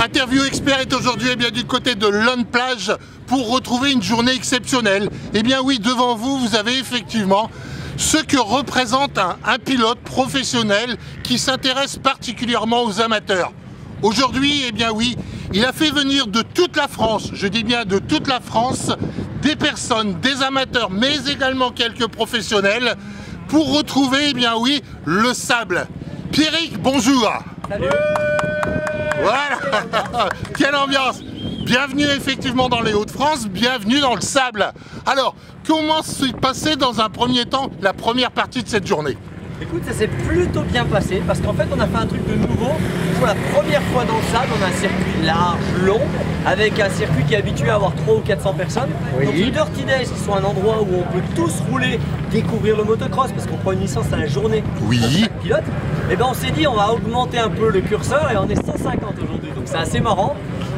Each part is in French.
Interview Expert est aujourd'hui du côté de Lone Plage pour retrouver une journée exceptionnelle. Eh bien oui, devant vous, vous avez effectivement ce que représente un pilote professionnel qui s'intéresse particulièrement aux amateurs. Aujourd'hui, eh bien oui, il a fait venir de toute la France, je dis bien de toute la France, des personnes, des amateurs, mais également quelques professionnels pour retrouver, eh bien oui, le sable. Pierrick, bonjour. Salut. Voilà. Quelle ambiance. Bienvenue effectivement dans les Hauts-de-France, bienvenue dans le sable. Alors, comment s'est passé dans un premier temps la première partie de cette journée? Écoute, ça s'est plutôt bien passé parce qu'en fait on a fait un truc de nouveau. Pour la première fois dans le sable, on a un circuit large, long, avec un circuit qui est habitué à avoir 300 ou 400 personnes. Oui. Donc les Dirty Days qui sont un endroit où on peut tous rouler, découvrir le motocross parce qu'on prend une licence à la journée Oui. pour chaque pilote. Et ben on s'est dit on va augmenter un peu le curseur et on est 150 aujourd'hui. Donc c'est assez marrant.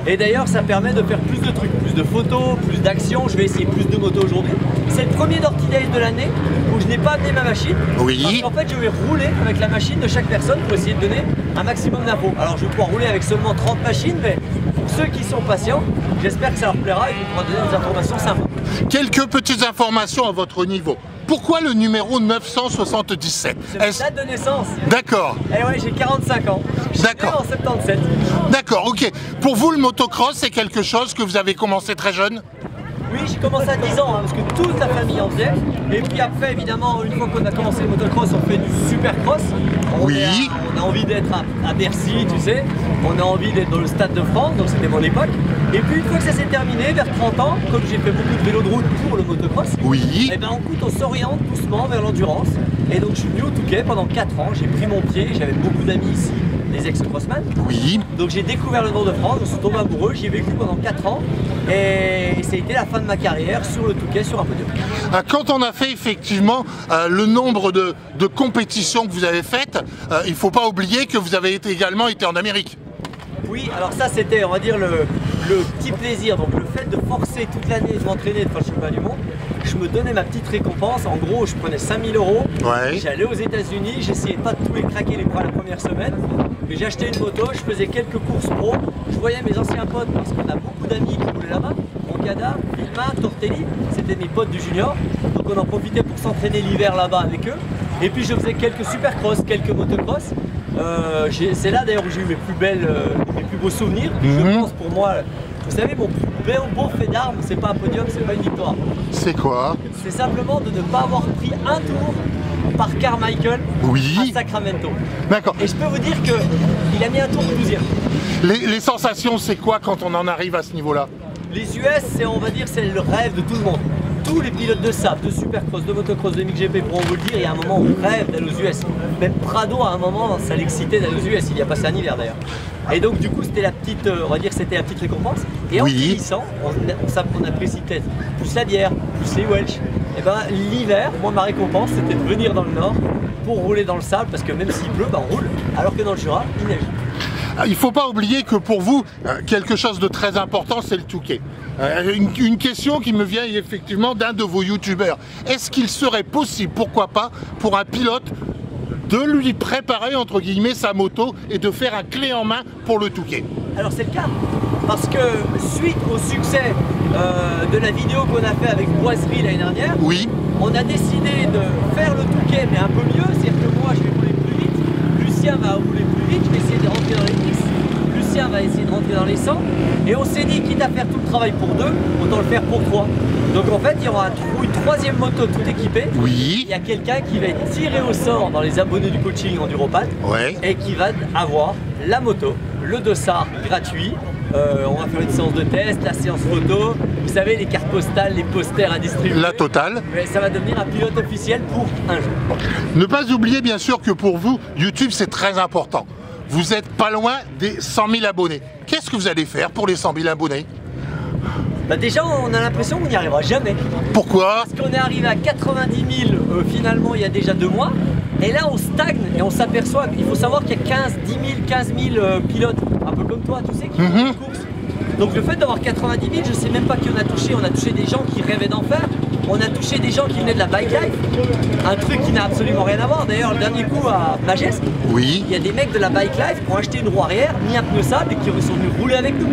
Et d'ailleurs ça permet de faire plus de trucs, plus de photos, plus d'actions. Je vais essayer plus de motos aujourd'hui. C'est le premier Dirty Days de l'année où je n'ai pas amené ma machine. Oui. Parce qu'en fait je vais rouler avec la machine de chaque personne pour essayer de donner un maximum d'infos. Alors je vais pouvoir rouler avec seulement 30 machines, mais pour ceux qui sont patients, j'espère que ça leur plaira et qu'on pourra donner des informations sympas. Quelques petites informations à votre niveau. Pourquoi le numéro 977? C'est ma date de naissance. D'accord. Eh ouais, j'ai 45 ans. Je suis né D'accord. en 77. D'accord, ok. Pour vous, le motocross, c'est quelque chose que vous avez commencé très jeune? Oui, j'ai commencé à 10 ans, parce que toute la famille en faisait. Et puis après, évidemment, une fois qu'on a commencé le motocross, on fait du supercross. Oui. On a envie d'être à Bercy, tu sais. On a envie d'être dans le Stade de France, donc c'était mon époque. Et puis une fois que ça s'est terminé, vers 30 ans, comme j'ai fait beaucoup de vélo de route pour le motocross, Oui. et ben on s'oriente doucement vers l'endurance. Et donc je suis venu au Touquet pendant 4 ans, j'ai pris mon pied, j'avais beaucoup d'amis ici, des ex-crossman. Oui. Donc j'ai découvert le Nord de France, je suis tombé amoureux, j'y ai vécu pendant 4 ans. Et ça a été la fin de ma carrière sur le Touquet, sur un podium. Quand on a fait effectivement le nombre de compétitions que vous avez faites, il ne faut pas oublier que vous avez également été en Amérique. Oui, alors ça c'était, on va dire, le petit plaisir. Donc le fait de forcer toute l'année de m'entraîner de faire le championnat du monde, je me donnais ma petite récompense. En gros, je prenais 5000 €, Ouais. j'allais aux États-Unis, j'essayais pas de tous les craquer la première semaine. Mais j'ai acheté une moto, je faisais quelques courses pro, je voyais mes anciens potes parce qu'on a beaucoup d'amis qui roulaient là-bas. Moncada, Vilma, Tortelli, c'était mes potes du junior. Donc on en profitait pour s'entraîner l'hiver là-bas avec eux. Et puis je faisais quelques supercross, quelques motocross. C'est là d'ailleurs où j'ai eu mes plus beaux souvenirs. Je pense pour moi, vous savez, mon plus beau fait d'armes, c'est pas un podium, c'est pas une victoire. C'est quoi? C'est simplement de ne pas avoir pris un tour par Carmichael Oui. à Sacramento. D'accord. Et je peux vous dire qu'il a mis un tour de 12e. Les sensations, c'est quoi quand on en arrive à ce niveau-là? Les US, on va dire, c'est le rêve de tout le monde. Tous les pilotes de sable, de supercross, de motocross, de MXGP pourront vous le dire, il y a un moment où on rêve d'aller aux US. Même Prado, à un moment, ça l'excitait d'aller aux US, il y a passé un hiver d'ailleurs. Et donc du coup, c'était la petite, on va dire, c'était la petite récompense. Et en Oui. vieillissant, on apprécie peut-être plus la bière, plus les Welsh. Et ben l'hiver, moi ma récompense, c'était de venir dans le Nord pour rouler dans le sable, parce que même s'il pleut, ben, on roule, alors que dans le Jura, il neige. Il ne faut pas oublier que pour vous, quelque chose de très important, c'est le Touquet. Une question qui me vient effectivement d'un de vos youtubeurs. Est-ce qu'il serait possible, pourquoi pas, pour un pilote de lui préparer entre guillemets sa moto et de faire un clé en main pour le Touquet? Alors c'est le cas, parce que suite au succès de la vidéo qu'on a fait avec Boiserie l'année dernière, Oui. on a décidé de faire le Touquet mais un peu mieux, c'est-à-dire que moi je vais rouler plus vite, Lucien va rouler plus vite, je vais essayer de rentrer dans les 10, Lucien va essayer de rentrer dans les 100, et on s'est dit quitte à faire tout le travail pour 2, autant le faire pour 3. Donc en fait il y aura une troisième moto tout équipée. Oui. Il y a quelqu'un qui va être tiré au sort dans les abonnés du coaching Enduropad, Ouais. et qui va avoir la moto, le dossard gratuit. On va faire une séance de test, la séance photo, vous savez, les cartes postales, les posters à distribuer. La totale. Mais ça va devenir un pilote officiel pour un jour. Ne pas oublier bien sûr que pour vous, YouTube c'est très important. Vous n'êtes pas loin des 100 000 abonnés. Qu'est-ce que vous allez faire pour les 100 000 abonnés? Bah déjà, on a l'impression qu'on n'y arrivera jamais. Pourquoi? Parce qu'on est arrivé à 90 000 finalement il y a déjà 2 mois. Et là on stagne et on s'aperçoit qu'il faut savoir qu'il y a 10 000, 15 000 pilotes, un peu comme toi, tu sais, qui font des courses. Donc le fait d'avoir 90 000, je sais même pas qui on a touché. On a touché des gens qui rêvaient d'en faire. On a touché des gens qui venaient de la bike life. Un truc qui n'a absolument rien à voir. D'ailleurs, le dernier coup à Magesque, Oui. il y a des mecs de la bike life qui ont acheté une roue arrière, mis un pneu sable et qui sont venus rouler avec nous.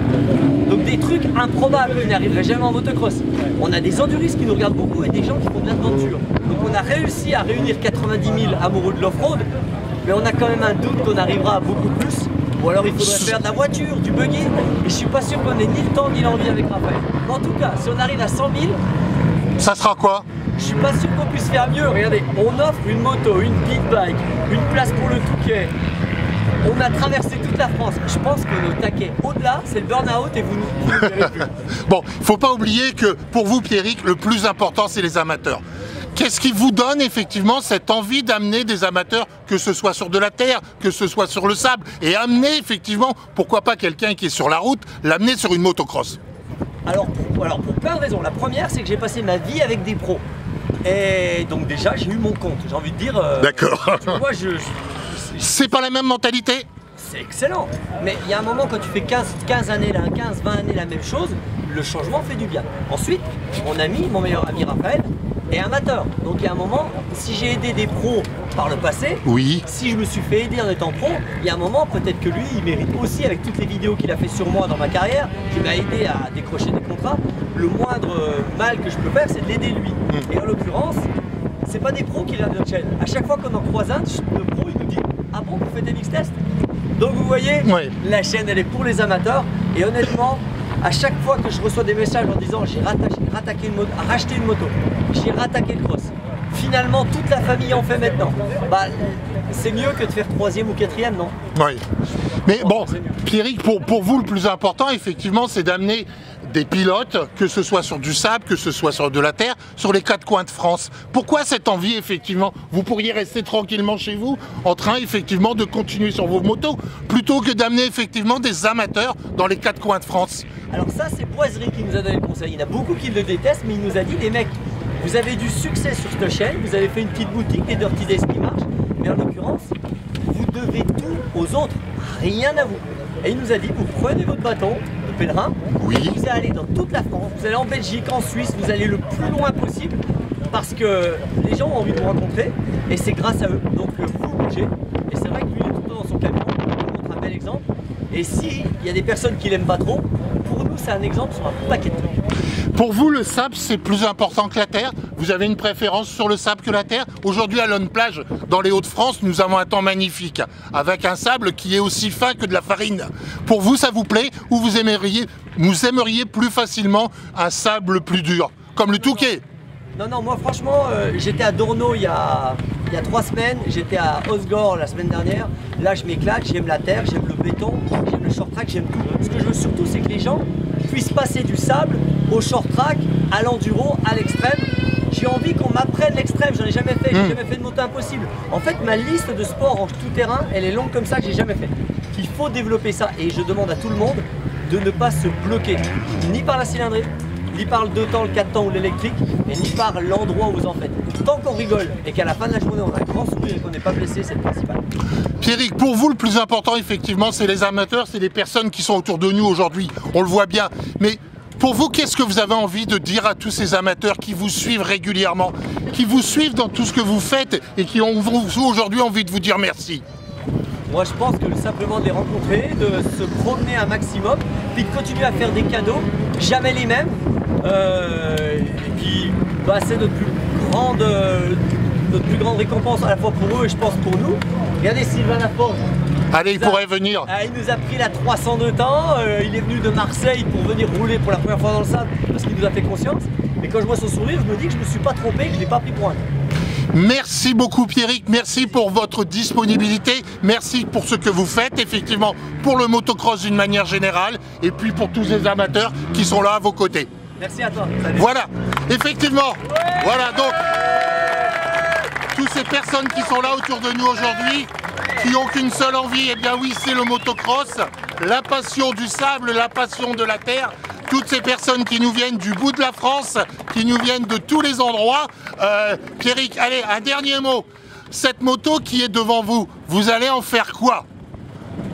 Donc des trucs improbables qui n'arriveraient jamais en motocross. On a des enduristes qui nous regardent beaucoup et des gens qui font de l'aventure. Donc on a réussi à réunir 90 000 amoureux de l'off-road, mais on a quand même un doute qu'on arrivera à beaucoup plus. Ou alors il faudrait faire de la voiture, du buggy, et je suis pas sûr qu'on ait ni le temps ni l'envie avec Raphaël. En tout cas, si on arrive à 100 000, Ça sera quoi? je suis pas sûr qu'on puisse faire mieux. Regardez, on offre une moto, une pit bike, une place pour le Touquet. On a traversé toute la France. Je pense que le taquet au-delà, c'est le burn-out et vous ne verrez plus. Bon, il ne faut pas oublier que pour vous, Pierrick, le plus important, c'est les amateurs. Qu'est-ce qui vous donne effectivement cette envie d'amener des amateurs, que ce soit sur de la terre, que ce soit sur le sable, et amener effectivement, pourquoi pas quelqu'un qui est sur la route, l'amener sur une motocross? Alors pour plein de raisons. La première, c'est que j'ai passé ma vie avec des pros. Et donc déjà, j'ai eu mon compte. J'ai envie de dire... D'accord. Moi, C'est pas la même mentalité? c'est excellent. Mais il y a un moment, quand tu fais 15 années, 15-20 années la même chose, le changement fait du bien. Ensuite, mon meilleur ami Raphaël, est amateur. Donc il y a un moment, si j'ai aidé des pros par le passé, Oui. si je me suis fait aider en étant pro, il y a un moment, peut-être que lui, il mérite aussi, avec toutes les vidéos qu'il a fait sur moi dans ma carrière, qui m'a aidé à décrocher des contrats, le moindre mal que je peux faire, c'est de l'aider lui. Et en l'occurrence, c'est pas des pros qui regardent notre chaîne. À chaque fois qu'on en croise un, le pro, il nous dit « Ah bon, vous faites des mix tests ?» Donc vous voyez, Ouais. la chaîne, elle est pour les amateurs. Et honnêtement, à chaque fois que je reçois des messages en disant j'ai racheté une moto, j'ai rattaqué le cross, finalement toute la famille en fait maintenant, bah, c'est mieux que de faire 3e ou 4e, non? Oui. Mais bon, Pierrick, pour vous, le plus important, effectivement, c'est d'amener des pilotes, que ce soit sur du sable, que ce soit sur de la terre, sur les 4 coins de France. Pourquoi cette envie, effectivement? Vous pourriez rester tranquillement chez vous, en train, effectivement, de continuer sur vos motos, plutôt que d'amener, effectivement, des amateurs dans les 4 coins de France. Alors ça, c'est Boiserie qui nous a donné le conseil. Il y en a beaucoup qui le détestent, mais il nous a dit, les mecs, vous avez du succès sur cette chaîne, vous avez fait une petite boutique, des Dirty Days qui marchent, mais en l'occurrence, vous devez tout aux autres, rien à vous. Et il nous a dit, vous prenez votre bâton de pèlerin, Oui. et vous allez dans toute la France, vous allez en Belgique, en Suisse, vous allez le plus loin possible, parce que les gens ont envie de vous rencontrer, et c'est grâce à eux. Donc vous bougez, et c'est vrai que lui, il est tout le temps dans son camion, il montre un bel exemple. Et s'il y a des personnes qui l'aiment pas trop, pour nous, c'est un exemple sur un paquet de trucs. Pour vous, le sable, c'est plus important que la terre? Vous avez une préférence sur le sable que la terre? Aujourd'hui, à Lone Plage, dans les Hauts-de-France, nous avons un temps magnifique, avec un sable qui est aussi fin que de la farine. Pour vous, ça vous plaît? Ou vous aimeriez plus facilement un sable plus dur, comme le Touquet? Non, moi franchement, j'étais à Dorno il y a 3 semaines, j'étais à Osgore la semaine dernière. Là, je m'éclate, j'aime la terre, j'aime le béton, j'aime le short track, j'aime tout. Ce que je veux surtout, c'est que les gens puissent passer du sable au short track, à l'enduro, à l'extrême. J'ai envie qu'on m'apprenne l'extrême, j'en ai jamais fait, j'ai jamais fait de moto impossible. En fait, ma liste de sports en tout terrain, elle est longue comme ça que j'ai jamais fait. Il faut développer ça et je demande à tout le monde de ne pas se bloquer, ni par la cylindrée, ni par le 2 temps, le 4 temps ou l'électrique, et ni par l'endroit où vous en faites. Tant qu'on rigole et qu'à la fin de la journée on a un grand sourire et qu'on n'est pas blessé, c'est le principal. Pierrick, pour vous, le plus important, effectivement, c'est les amateurs, c'est les personnes qui sont autour de nous aujourd'hui. On le voit bien. Mais pour vous, qu'est-ce que vous avez envie de dire à tous ces amateurs qui vous suivent régulièrement, qui vous suivent dans tout ce que vous faites et qui ont aujourd'hui envie de vous dire merci? Moi, je pense que simplement de les rencontrer, de se promener un maximum, puis de continuer à faire des cadeaux, jamais les mêmes. Et puis, bah, c'est notre plus grande récompense à la fois pour eux et je pense pour nous. Regardez Sylvain Laforge. Allez, il pourrait venir. Il nous a pris la 302 temps, il est venu de Marseille pour venir rouler pour la première fois dans le sable parce qu'il nous a fait confiance. Mais quand je vois son sourire, je me dis que je ne me suis pas trompé, que je ne l'ai pas pris pour un. Merci beaucoup Pierrick, merci pour votre disponibilité, merci pour ce que vous faites, effectivement, pour le motocross d'une manière générale, et puis pour tous les amateurs qui sont là à vos côtés. Merci à toi. Salut. Voilà, effectivement, voilà donc, toutes ces personnes qui sont là autour de nous aujourd'hui, qui n'ont qu'une seule envie, eh bien oui, c'est le motocross, la passion du sable, la passion de la terre. Toutes ces personnes qui nous viennent du bout de la France, qui nous viennent de tous les endroits. Pierrick, allez, un dernier mot. Cette moto qui est devant vous, vous allez en faire quoi?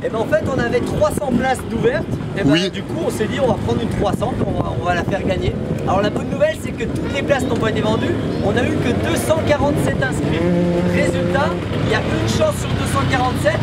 Et ben en fait on avait 300 places d'ouvertes. Et ben Oui. du coup on s'est dit on va prendre une 300, on va la faire gagner. Alors la bonne nouvelle c'est que toutes les places n'ont pas été vendues. On a eu que 247 inscrits. Résultat, il y a une chance sur 247.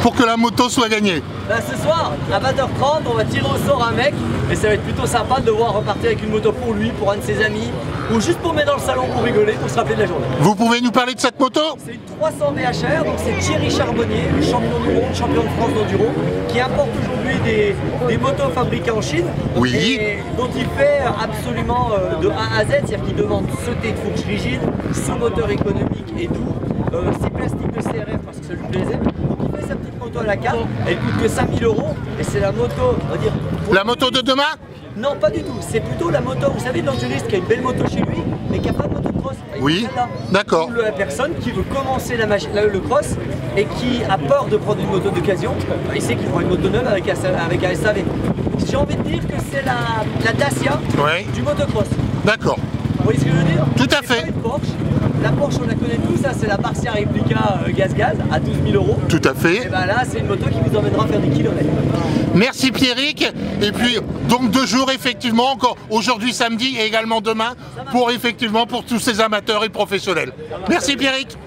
Pour que la moto soit gagnée. Ben, ce soir, à 20h30, on va tirer au sort un mec et ça va être plutôt sympa de le voir repartir avec une moto pour lui, pour un de ses amis, ou juste pour mettre dans le salon pour rigoler, pour se rappeler de la journée. Vous pouvez nous parler de cette moto? C'est une 300 VHR, donc c'est Thierry Charbonnier, le champion du monde, champion de France d'enduro, qui importe aujourd'hui des motos fabriquées en Chine. Oui. Et dont il fait absolument de A à Z, c'est-à-dire qu'il demande ce T de fourche rigide, ce moteur économique et doux, ces plastiques de CRF parce que ça lui plaisait. Donc il fait sa petite moto à la carte, elle coûte que 5000 € et c'est la moto, on va dire... La moto de demain? Non, pas du tout, c'est plutôt la moto, vous savez, de l'enduriste qui a une belle moto chez lui, mais qui n'a pas de moto de cross. Oui, d'accord. Ou la personne qui veut commencer le cross et qui a peur de prendre une moto d'occasion, il sait qu'il prend une moto neuve avec un SAV. J'ai envie de dire que c'est la Dacia Ouais. du motocross. D'accord. Vous voyez ce que je veux dire? Tout à C'est fait. pas une Porsche. La Porsche, on la connaît tous, ça c'est la Barcia Replica gaz-gaz à 12 000 €. Tout à fait. Et ben là, c'est une moto qui vous emmènera faire des kilomètres. Merci Pierrick. Et puis donc 2 jours effectivement, encore aujourd'hui samedi et également demain pour effectivement pour tous ces amateurs et professionnels. Merci Pierrick.